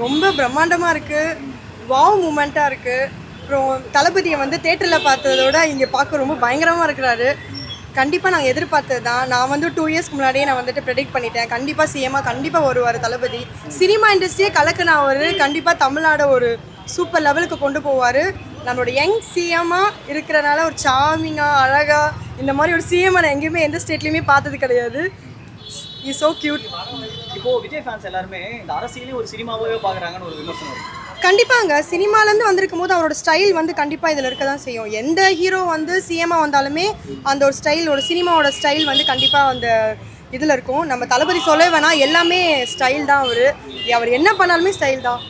ரொம்ப பிரம்மாண்டமாக இருக்குது. வாவ் மூமெண்ட்டாக இருக்குது. அப்புறம் தளபதியை வந்து தேட்டரில் பார்த்ததோட இங்கே பார்க்க ரொம்ப பயங்கரமாக இருக்கிறாரு. கண்டிப்பாக நாங்கள் எதிர்பார்த்தது தான். நான் வந்து 2 இயர்ஸ்க்கு முன்னாடியே நான் வந்துட்டு ப்ரெடிக்ட் பண்ணிட்டேன். கண்டிப்பாக சிஎம்மாக கண்டிப்பாக வருவார் தளபதி. சினிமா இண்டஸ்ட்ரியே கலக்குன அவர் கண்டிப்பாக தமிழ்நாடு ஒரு சூப்பர் லெவலுக்கு கொண்டு போவார். நம்மளோட யங் சிஎம்மாக இருக்கிறனால ஒரு சாமிங்காக அழகாக இந்த மாதிரி ஒரு சிஎம்மை நான் எங்கேயுமே எந்த ஸ்டேட்லேயுமே பார்த்தது கிடையாது. Is so cute. இப்போ விஜய் ஃபேன்ஸ் எல்லாருமே இந்த அரசியலையும் ஒரு சினிமாவே பார்க்குறாங்கன்னு ஒரு விமர்சனம் இருக்கு. கண்டிப்பாங்க சினிமாலேருந்து வந்திருக்கும் போது அவரோட ஸ்டைல் வந்து கண்டிப்பாக இதில் இருக்க தான் செய்யும். எந்த ஹீரோ வந்து சிஎம்மாக வந்தாலுமே அந்த ஒரு ஸ்டைல் ஒரு சினிமாவோட ஸ்டைல் வந்து கண்டிப்பாக அந்த இதில் இருக்கும். நம்ம தளபதி சொல்ல வேணாம், எல்லாமே ஸ்டைல் தான். அவர் என்ன பண்ணாலுமே ஸ்டைல் தான்.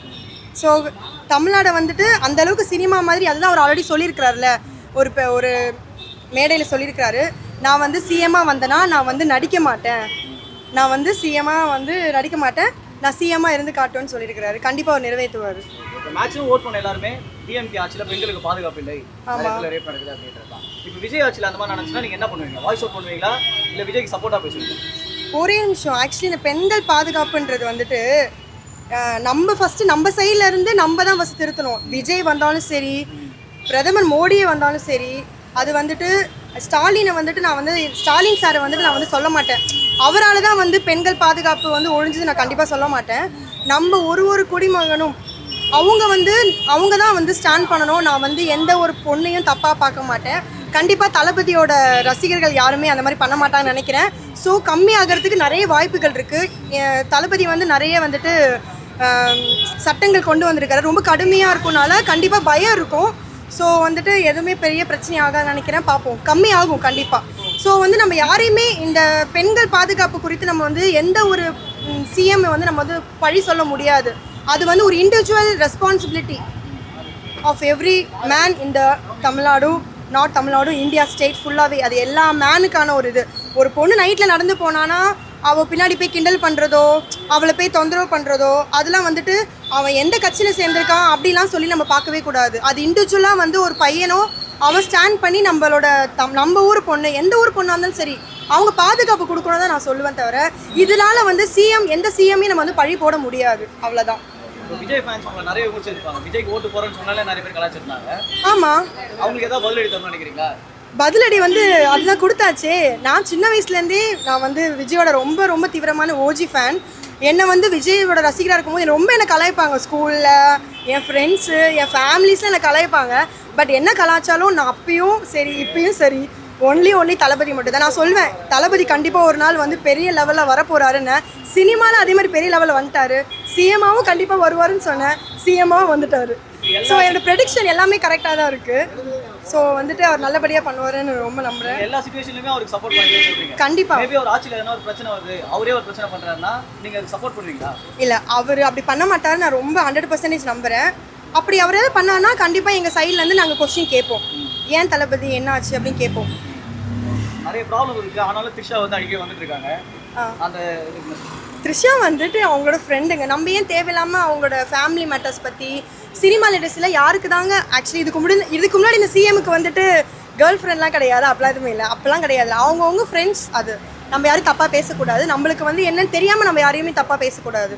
ஸோ தமிழ்நாடை வந்துட்டு அந்தளவுக்கு சினிமா மாதிரி அதுதான் அவர் ஆல்ரெடி சொல்லியிருக்கிறாருல. ஒரு மேடையில் சொல்லியிருக்கிறாரு, நான் வந்து சிஎம்மாக வந்தேன்னா நான் வந்து நடிக்க மாட்டேன், நான் வந்து சிஎம்மாக வந்து நடிக்க மாட்டேன், நான் சிஎம்மாக இருந்து காட்டுவேன்னு சொல்லியிருக்கிறாரு. கண்டிப்பாக அவர் நிறைவேற்றுவார். மேக்ஸிமம் ஓட் பண்ண எல்லாருமே டிஎம்கே ஆட்சியில் பெண்களுக்கு பாதுகாப்பு இல்லை, ரேப் நடக்குது அப்படின்றதான். இப்போ விஜய் ஆட்சியில் அந்த மாதிரி நடந்துச்சுன்னா நீங்கள் என்ன பண்ணுவீங்க? வாய்ஸ் அவுட் பண்ணுவீங்களா இல்லை விஜய்க்கு சப்போர்ட்டாக பேசுவீங்க? ஒரே நிமிஷம். ஆக்சுவலி இந்த பெண்கள் பாதுகாப்புன்றது வந்துட்டு நம்ம ஃபஸ்ட்டு நம்ம சைடில் இருந்து நம்ம தான் ஃபஸ்ட்டு திருத்தணும். விஜய் வந்தாலும் சரி, பிரதமர் மோடியே வந்தாலும் சரி, அது வந்துட்டு ஸ்டாலினை வந்துட்டு நான் வந்து ஸ்டாலின் சாரை வந்துட்டு நான் வந்து சொல்ல மாட்டேன். அவரால் தான் வந்து பெண்கள் பாதுகாப்பு வந்து ஒழிஞ்சது நான் கண்டிப்பாக சொல்ல மாட்டேன். நம்ம ஒரு குடிமகனும் அவங்க தான் வந்து ஸ்டாண்ட் பண்ணணும். நான் வந்து எந்த ஒரு பொண்ணையும் தப்பாக பார்க்க மாட்டேன். கண்டிப்பாக தளபதியோட ரசிகர்கள் யாருமே அந்த மாதிரி பண்ண மாட்டாங்கன்னு நினைக்கிறேன். ஸோ கம்மி ஆகிறதுக்கு நிறைய வாய்ப்புகள் இருக்குது. தளபதி வந்து நிறைய வந்துட்டு சட்டங்கள் கொண்டு வந்திருக்காரு. ரொம்ப கடுமையாக இருக்கும்னால கண்டிப்பாக பயம் இருக்கும். ஸோ வந்துட்டு எதுவுமே பெரிய பிரச்சனை ஆகாதுன்னு நினைக்கிறேன். பார்ப்போம், கம்மி ஆகும் கண்டிப்பாக. ஸோ வந்து நம்ம யாரையுமே இந்த பெண்கள் பாதுகாப்பு குறித்து நம்ம வந்து எந்த ஒரு சிஎம் வந்து நம்ம வந்து பழி சொல்ல முடியாது. அது வந்து ஒரு individual responsibility of every man இந்த Tamil Nadu, not Tamil Nadu, India state ஃபுல்லாகவே. அது எல்லா மேனுக்கான ஒரு இது. ஒரு பொண்ணு நைட்டில் நடந்து போனான்னா அவள் பின்னாடி போய் கிண்டல் பண்ணுறதோ, அவளை போய் தொந்தரவு பண்ணுறதோ, அதெல்லாம் வந்துட்டு அவன் எந்த கட்சியில் சேர்ந்துருக்கான் அப்படிலாம் சொல்லி நம்ம பார்க்கவே கூடாது. அது இண்டிவிஜுவலாக வந்து ஒரு பையனோ அவன் ஸ்டாண்ட் பண்ணி நம்மளோட நம்ம ஊர் பொண்ணு, எந்த ஊர் பொண்ணாக இருந்தாலும் சரி, அவங்க பாதுகாப்பு கொடுக்கணும் தான் நான் சொல்லுவேன். தவிர இதனால் வந்து எந்த சிஎம்மையும் நம்ம வந்து பழி போட முடியாது. அவ்வளோதான். விஜய் ஃபேன்ஸ் அவங்க நிறைய விமர்சிச்சிருப்பாங்க. விஜய்க்கு ஓட்டு போறேன்னு சொன்னாலே நிறைய பேர் கலாச்சிருந்தாங்க. ஆமாம், அவங்களுக்கு ஏதாவது பதிலடி தரணும்னு நினைக்கிறீங்களா? பதிலடி வந்து அதுதான் கொடுத்தாச்சே. நான் சின்ன வயசுலேருந்தே நான் வந்து விஜயோட ரொம்ப தீவிரமான ஓஜி ஃபேன். என்னை வந்து விஜயோட ரசிகராக இருக்கும்போது ரொம்ப என்னை கலாய்ப்பாங்க. ஸ்கூலில் என் ஃப்ரெண்ட்ஸு, என் ஃபேமிலிஸில் என்னை கலாய்ப்பாங்க. பட் என்ன கலாச்சாரம் நான் அப்பயும் சரி இப்பயும் சரி ஒன்லி தளபதி மட்டும் தான். நான் சொல்வேன், தளபதி கண்டிப்பாக ஒரு நாள் வந்து பெரிய லெவலில் வரப்போகிறாருன்னு. சினிமாவில் அதே மாதிரி பெரிய லெவலில் வந்துட்டார். சிஎம்மாவும் கண்டிப்பாக வருவாருன்னு சொன்னேன், சிஎம்மாவும் வந்துட்டார். ஸோ என்னோடய ப்ரெடிக்ஷன் எல்லாமே கரெக்டாக தான் இருக்குது. ஸோ வந்துட்டு அவர் நல்லபடியாக பண்ணுவாருன்னு ரொம்ப நம்புறேன். எல்லா சிச்சுவேஷன்லயுமே அவருக்கு சப்போர்ட் பண்ணுவீங்க சொல்றீங்க. கண்டிப்பா. மேபி ஒரு ஆட்சியில் எதனா ஒரு பிரச்சனை வருது, அவரே ஒரு பிரச்சனை பண்றாருன்னா நீங்க அதுக்கு சப்போர்ட் பண்ணுவீங்களா? இல்லை, அவர் அப்படி பண்ண மாட்டார். நான் ரொம்ப 100% நம்புறேன். அப்படி அவர் எதாவது பண்ணான்னா கண்டிப்பாக எங்கள் சைட்லேருந்து நாங்கள் கொஸ்டின் கேட்போம். ஏன் தளபதி என்ன ஆச்சு அப்படின்னு கேட்போம். நிறைய ப்ராப்ளம் இருக்கு, ஆனாலும் த்ரிஷா வந்து அடிக்கடி வந்துட்டு இருக்காங்க. அந்த த்ரிஷா வந்துட்டு அவங்களோட ஃப்ரெண்டுங்க. நம்ம ஏன் தேவையில்லாமல் அவங்களோட ஃபேமிலி மேட்டர்ஸ் பற்றி சினிமா லிட்டர்ஸில் யாருக்கு தாங்க ஆக்சுவலி இதுக்கு முன்னாடி இந்த சிஎம்முக்கு வந்துட்டு கேர்ள் ஃப்ரெண்ட்லாம் கிடையாது, அப்படிலாம் எதுவுமே இல்லை. அப்போலாம் கிடையாது. அவங்கவுங்க ஃப்ரெண்ட்ஸ். அது நம்ம யாரும் தப்பாக பேசக்கூடாது. நம்மளுக்கு வந்து என்னன்னு தெரியாமல் நம்ம யாரையுமே தப்பாக பேசக்கூடாது.